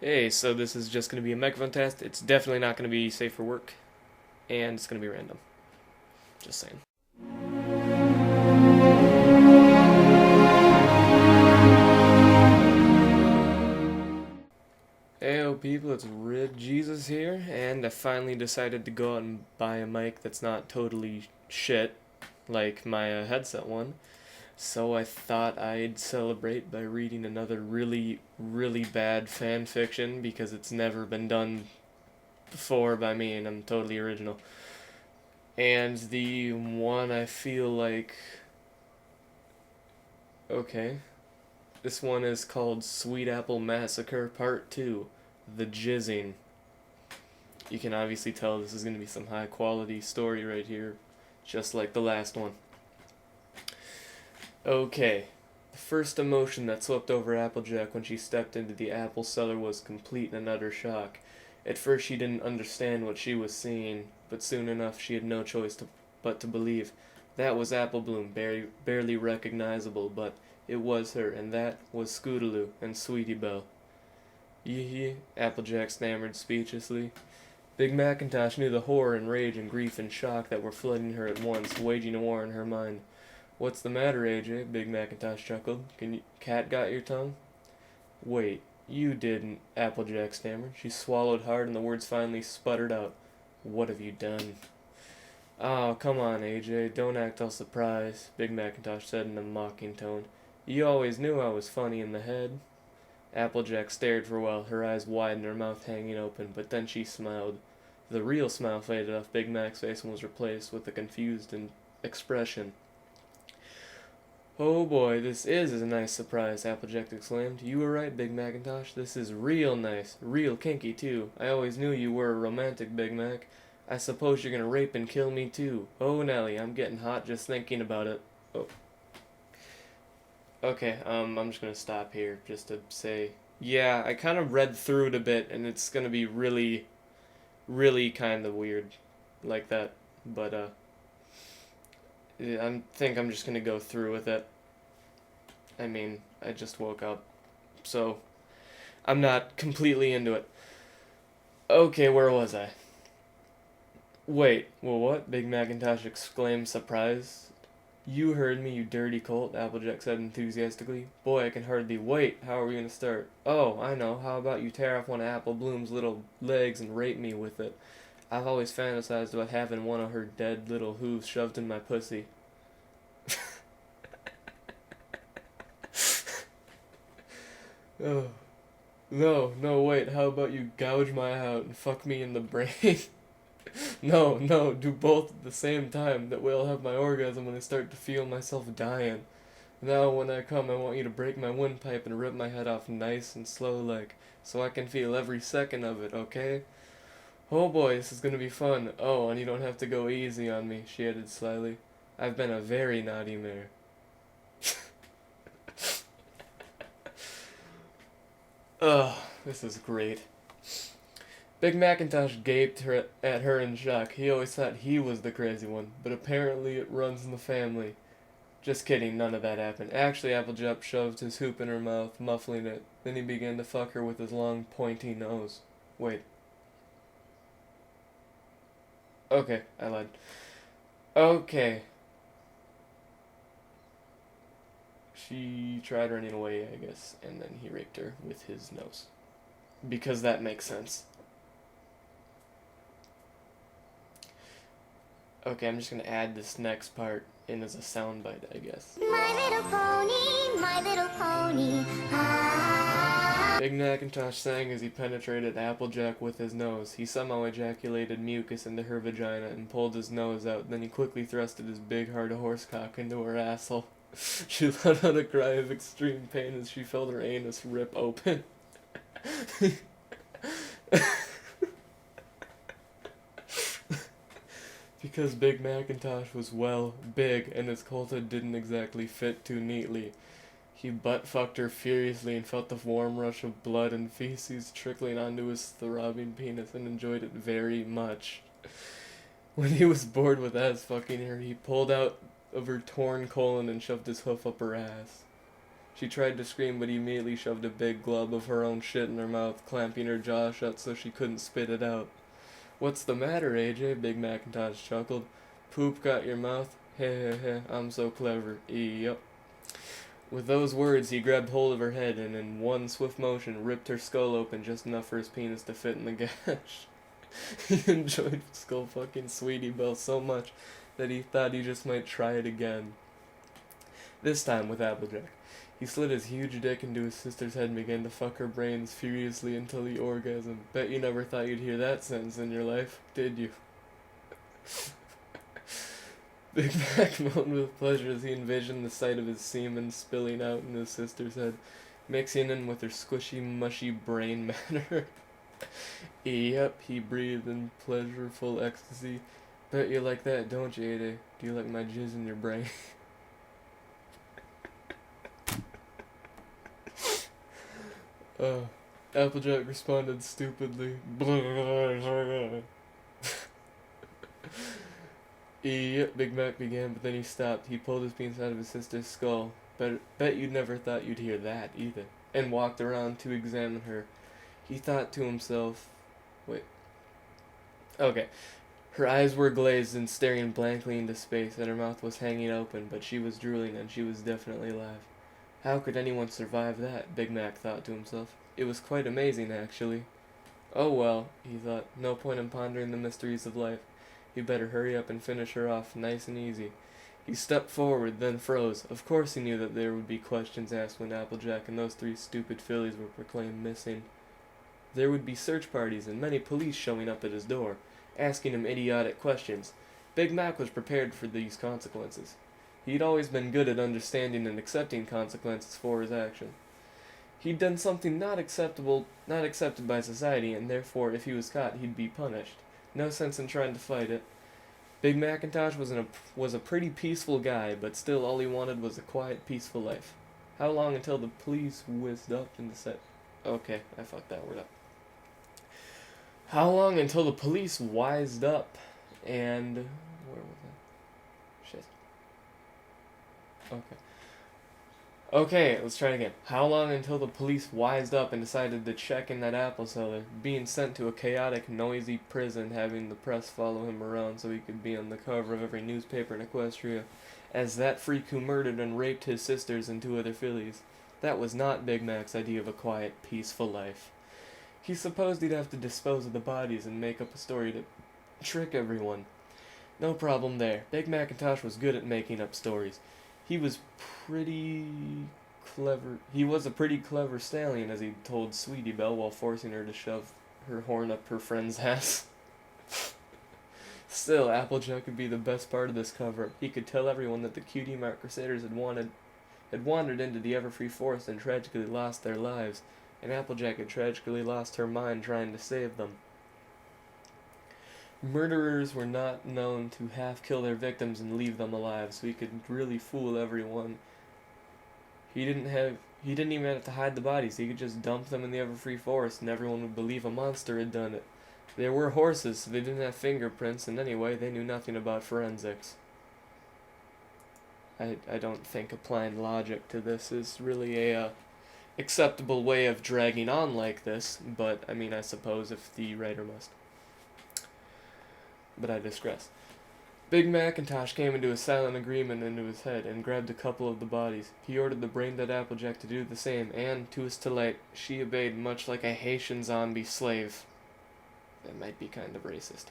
Hey, so this is just going to be a microphone test. It's definitely not going to be safe for work, and it's going to be random. Just saying. Heyo people, it's Red Jesus here, and I finally decided to go out and buy a mic that's not totally shit, like my headset one. So I thought I'd celebrate by reading another really, really bad fan fiction because it's never been done before by me and I'm totally original. And the one I feel like. Okay. This one is called Sweet Apple Massacre Part 2 The Jizzing. You can obviously tell this is going to be some high quality story right here, just like the last one. Okay. The first emotion that swept over Applejack when she stepped into the apple cellar was complete and utter shock. At first she didn't understand what she was seeing, but soon enough she had no choice but to believe. That was Apple Bloom, barely recognizable, but it was her, and that was Scootaloo and Sweetie Belle. Yee, Applejack stammered speechlessly. Big Macintosh knew the horror and rage and grief and shock that were flooding her at once, waging a war in her mind. "What's the matter, AJ?" Big Macintosh chuckled. Cat got your tongue?" "Wait, you didn't," Applejack stammered. She swallowed hard and the words finally sputtered out. "What have you done?" "Oh, come on, AJ, don't act all surprised," Big Macintosh said in a mocking tone. "You always knew I was funny in the head." Applejack stared for a while, her eyes wide and her mouth hanging open, but then she smiled. The real smile faded off Big Mac's face and was replaced with a confused expression. "Oh boy, this is a nice surprise," Applejack exclaimed. "You were right, Big Macintosh. This is real nice. Real kinky, too. I always knew you were a romantic, Big Mac. I suppose you're gonna rape and kill me, too. Oh, Nelly, I'm getting hot just thinking about it." Oh. Okay, I'm just gonna stop here just to say, yeah, I kind of read through it a bit, and it's gonna be really, really kind of weird like that. But, yeah, I think I'm just gonna go through with it. I mean, I just woke up, so I'm not completely into it. Okay, where was I? Wait, well, what? Big Macintosh exclaimed, surprised. "You heard me, you dirty colt," Applejack said enthusiastically. "Boy, I can hardly wait. How are we gonna start?" "Oh, I know. How about you tear off one of Apple Bloom's little legs and rape me with it? I've always fantasized about having one of her dead little hooves shoved in my pussy." Oh. No, wait. How about you gouge my eye out and fuck me in the brain? No, do both at the same time. That way I'll have my orgasm when I start to feel myself dying. Now, when I come, I want you to break my windpipe and rip my head off nice and slow like, so I can feel every second of it, okay? Oh boy, this is gonna be fun. Oh, and you don't have to go easy on me," she added slyly. "I've been a very naughty mare." Ugh, this is great. Big Macintosh gaped at her in shock. He always thought he was the crazy one, but apparently it runs in the family. Just kidding, none of that happened. Actually, Applejack shoved his hoop in her mouth, muffling it. Then he began to fuck her with his long, pointy nose. Wait. Okay, I lied. Okay. She tried running away, I guess, and then he raped her with his nose. Because that makes sense. Okay, I'm just gonna add this next part in as a soundbite, I guess. My little pony, ah. Big Macintosh sang as he penetrated Applejack with his nose. He somehow ejaculated mucus into her vagina and pulled his nose out. Then he quickly thrusted his big hard horsecock into her asshole. She let out a cry of extreme pain as she felt her anus rip open. Because Big Macintosh was, well, big, and his colta didn't exactly fit too neatly. He butt-fucked her furiously and felt the warm rush of blood and feces trickling onto his throbbing penis and enjoyed it very much. When he was bored with ass fucking her, he pulled out of her torn colon and shoved his hoof up her ass. She tried to scream, but he immediately shoved a big glob of her own shit in her mouth, clamping her jaw shut so she couldn't spit it out. "What's the matter, AJ?" Big Macintosh chuckled. "Poop got your mouth? Heh heh heh, I'm so clever. Yep." With those words, he grabbed hold of her head and in one swift motion ripped her skull open just enough for his penis to fit in the gash. He enjoyed skull fucking Sweetie Belle so much that he thought he just might try it again. This time with Applejack. He slid his huge dick into his sister's head and began to fuck her brains furiously until he orgasmed. Bet you never thought you'd hear that sentence in your life, did you? Big Mac moaned with pleasure as he envisioned the sight of his semen spilling out in his sister's head, mixing in with her squishy, mushy brain matter. Yep, he breathed in pleasureful ecstasy. Bet you like that, don't you, Ada? Do you like my jizz in your brain? Applejack responded stupidly. Yep, Big Mac began, but then he stopped. He pulled his penis out of his sister's skull. Bet you never thought you'd hear that, either. And walked around to examine her. He thought to himself, wait. Okay. Her eyes were glazed and staring blankly into space, and her mouth was hanging open, but she was drooling, and she was definitely alive. How could anyone survive that? Big Mac thought to himself. It was quite amazing, actually. Oh well, he thought, no point in pondering the mysteries of life. He better hurry up and finish her off nice and easy. He stepped forward, then froze. Of course he knew that there would be questions asked when Applejack and those 3 stupid fillies were proclaimed missing. There would be search parties and many police showing up at his door, asking him idiotic questions. Big Mac was prepared for these consequences. He'd always been good at understanding and accepting consequences for his action. He'd done something not accepted by society, and therefore, if he was caught, he'd be punished. No sense in trying to fight it. Big Macintosh was a pretty peaceful guy, but still all he wanted was a quiet, peaceful life. How long until the police whizzed up in the set? Okay, I fucked that word up. How long until the police wised up and... where was that? Shit. Okay, let's try it again. How long until the police wised up and decided to check in that apple cellar, being sent to a chaotic, noisy prison, having the press follow him around so he could be on the cover of every newspaper in Equestria, as that freak who murdered and raped his sisters and 2 other fillies. That was not Big Mac's idea of a quiet, peaceful life. He supposed he'd have to dispose of the bodies and make up a story to trick everyone. No problem there. Big Macintosh was good at making up stories. He was pretty clever. He was a pretty clever stallion, as he told Sweetie Belle while forcing her to shove her horn up her friend's ass. Still, Applejack would be the best part of this cover. He could tell everyone that the Cutie Mark Crusaders had wandered into the Everfree Forest and tragically lost their lives, and Applejack had tragically lost her mind trying to save them. Murderers were not known to half kill their victims and leave them alive, so he could really fool everyone. He didn't even have to hide the bodies. He could just dump them in the Everfree Forest and everyone would believe a monster had done it. There were horses, so they didn't have fingerprints, and anyway, they knew nothing about forensics. I don't think applying logic to this is really a acceptable way of dragging on like this, but I mean, I suppose if the writer must. But I digress. Big Macintosh came into a silent agreement into his head and grabbed a couple of the bodies. He ordered the brain-dead Applejack to do the same, and, to his delight, she obeyed much like a Haitian zombie slave. That might be kind of racist.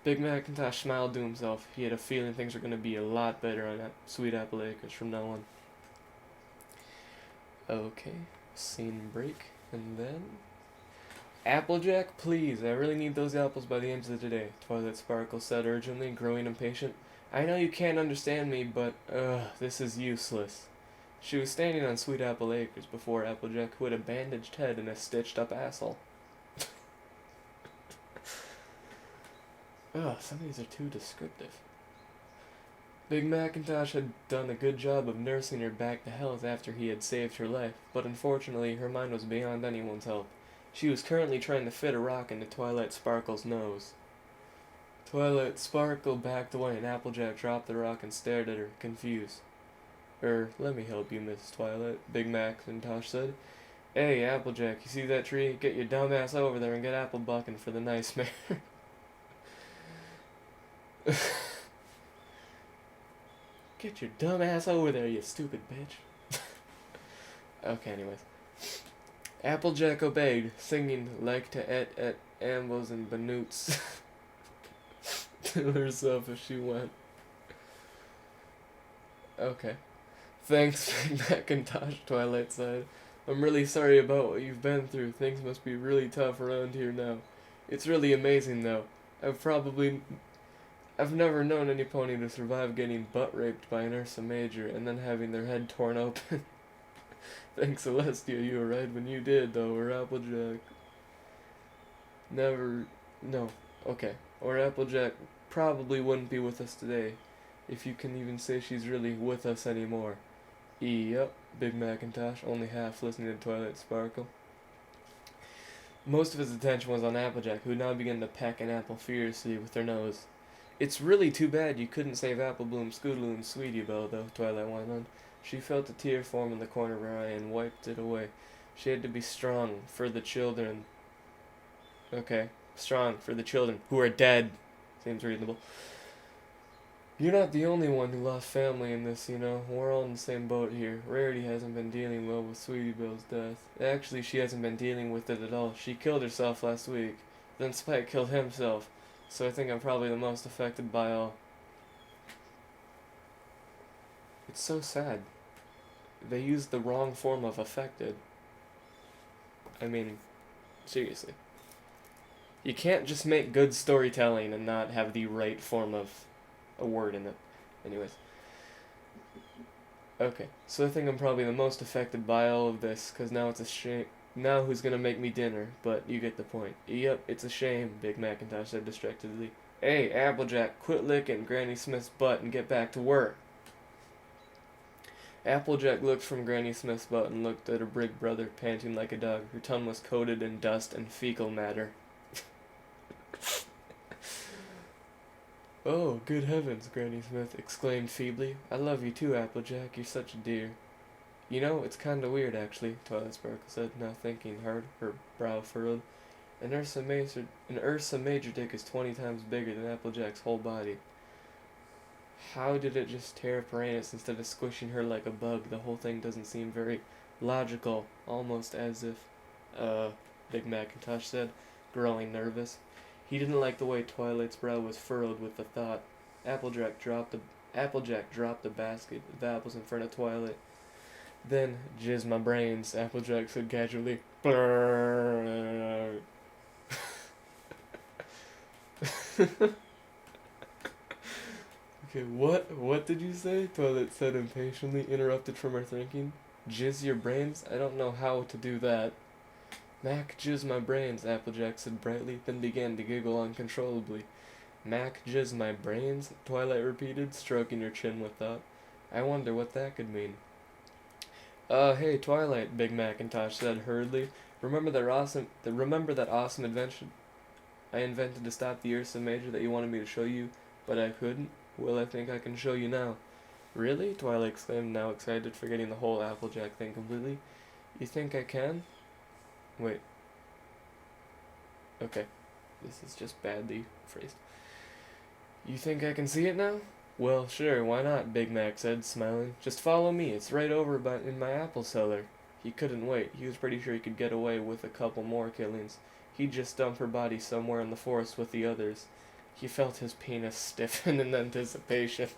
Big Macintosh smiled to himself. He had a feeling things were going to be a lot better on Sweet Apple Acres from now on. Okay, scene break, and then... Applejack, please, I really need those apples by the end of the day, Twilight Sparkle said urgently, growing impatient. I know you can't understand me, but, this is useless. She was standing on Sweet Apple Acres before Applejack, who had a bandaged head and a stitched-up asshole. Some of these are too descriptive. Big Macintosh had done a good job of nursing her back to health after he had saved her life, but unfortunately her mind was beyond anyone's help. She was currently trying to fit a rock into Twilight Sparkle's nose. Twilight Sparkle backed away and Applejack dropped the rock and stared at her, confused. Let me help you, Miss Twilight, Big Macintosh said. Hey, Applejack, you see that tree? Get your dumb ass over there and get apple bucking for the nice man. Get your dumb ass over there, you stupid bitch. Okay, anyways. Applejack obeyed, singing like to et ambos and banoots to herself as she went. Okay. Thanks, Macintosh, Twilight sighed. I'm really sorry about what you've been through. Things must be really tough around here now. It's really amazing, though. I've never known any pony to survive getting butt raped by an Ursa Major and then having their head torn open. Thanks, Celestia, you arrived when you did, though, or Applejack. Or Applejack probably wouldn't be with us today, if you can even say she's really with us anymore. Yep, Big Macintosh, only half listening to Twilight Sparkle. Most of his attention was on Applejack, who now began to peck an apple furiously with her nose. It's really too bad you couldn't save Apple Bloom, Scootaloo, and Sweetie Belle, though, Twilight went on. She felt a tear form in the corner of her eye and wiped it away. She had to be strong for the children. Okay, strong for the children who are dead. Seems reasonable. You're not the only one who lost family in this, you know. We're all in the same boat here. Rarity hasn't been dealing well with Sweetie Belle's death. Actually, she hasn't been dealing with it at all. She killed herself last week. Then Spike killed himself. So I think I'm probably the most affected by all. It's so sad. They used the wrong form of affected. I mean, seriously. You can't just make good storytelling and not have the right form of a word in it. Anyways. Okay, so I think I'm probably the most affected by all of this, because now it's a shame. Now who's gonna make me dinner? But you get the point. Yep, it's a shame, Big Macintosh said distractedly. Hey, Applejack, quit licking Granny Smith's butt and get back to work. Applejack looked from Granny Smith's butt and looked at her big brother, panting like a dog. Her tongue was coated in dust and fecal matter. Oh, good heavens, Granny Smith exclaimed feebly. I love you too, Applejack. You're such a dear. You know, it's kinda weird, actually, Twilight Sparkle said, now thinking hard, her brow furrowed. An Ursa Major dick is 20 times bigger than Applejack's whole body. How did it just tear up her anus instead of squishing her like a bug? The whole thing doesn't seem very logical, almost as if, Big Macintosh said, growing nervous. He didn't like the way Twilight's brow was furrowed with the thought. Applejack dropped the basket of apples in front of Twilight. Then, jizz my brains, Applejack said casually. Okay, what did you say? Twilight said impatiently, interrupted from her thinking. Jizz your brains? I don't know how to do that. Mac, jizz my brains, Applejack said brightly, then began to giggle uncontrollably. Mac, jizz my brains? Twilight repeated, stroking her chin with thought. I wonder what that could mean. Hey, Twilight, Big Macintosh said hurriedly. Remember that awesome invention I invented to stop the Ursa Major that you wanted me to show you, but I couldn't? Well, I think I can show you now. Really? Twilight exclaimed, now excited, forgetting the whole Applejack thing completely. You think I can? Wait. Okay. This is just badly phrased. You think I can see it now? Well, sure, why not, Big Mac said, smiling. Just follow me, it's right over in my apple cellar. He couldn't wait. He was pretty sure he could get away with a couple more killings. He'd just dump her body somewhere in the forest with the others. He felt his penis stiffen in anticipation.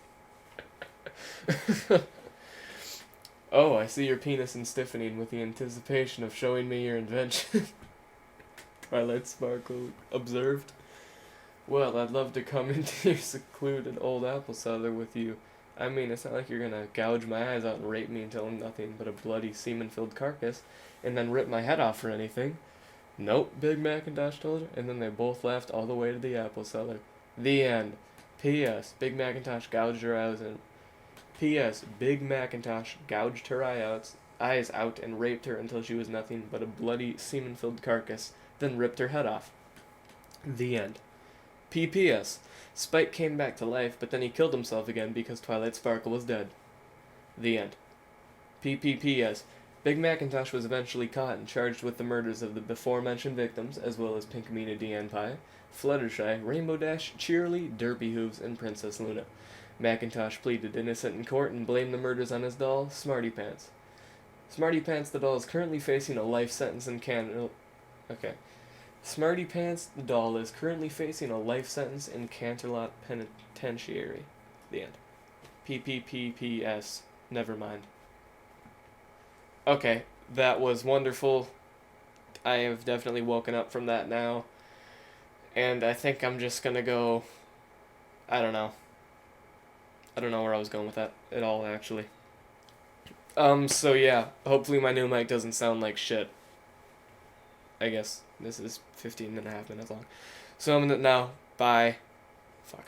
Oh, I see your penis in stiffening with the anticipation of showing me your invention. Twilight Sparkle observed. Well, I'd love to come into your secluded old apple cellar with you. I mean, it's not like you're gonna gouge my eyes out and rape me until I'm nothing but a bloody semen-filled carcass, and then rip my head off or anything. Nope, Big Macintosh told her, and then they both laughed all the way to the apple cellar. The end. P.S. Big Macintosh gouged her eyes and... P.S. Big Macintosh gouged her eyes out and raped her until she was nothing but a bloody semen-filled carcass, then ripped her head off. The end. P.P.S. Spike came back to life, but then he killed himself again because Twilight Sparkle was dead. The end. PPPS. Big Macintosh was eventually caught and charged with the murders of the before-mentioned victims, as well as Pinkamena Deanne Pie, Fluttershy, Rainbow Dash, Cheerily, Derpy Hooves, and Princess Luna. Macintosh pleaded innocent in court and blamed the murders on his doll, Smarty Pants. Smarty Pants the doll is currently facing a life sentence in Canada. Okay. Smarty Pants the doll is currently facing a life sentence in Canterlot Penitentiary. The end. PPPPS. Never mind. Okay, that was wonderful. I have definitely woken up from that now. And I think I'm just gonna go... I don't know. I don't know where I was going with that at all, actually. So yeah, hopefully my new mic doesn't sound like shit. I guess this is 15 and a half minutes long. So I'm gonna now, bye. Fuck.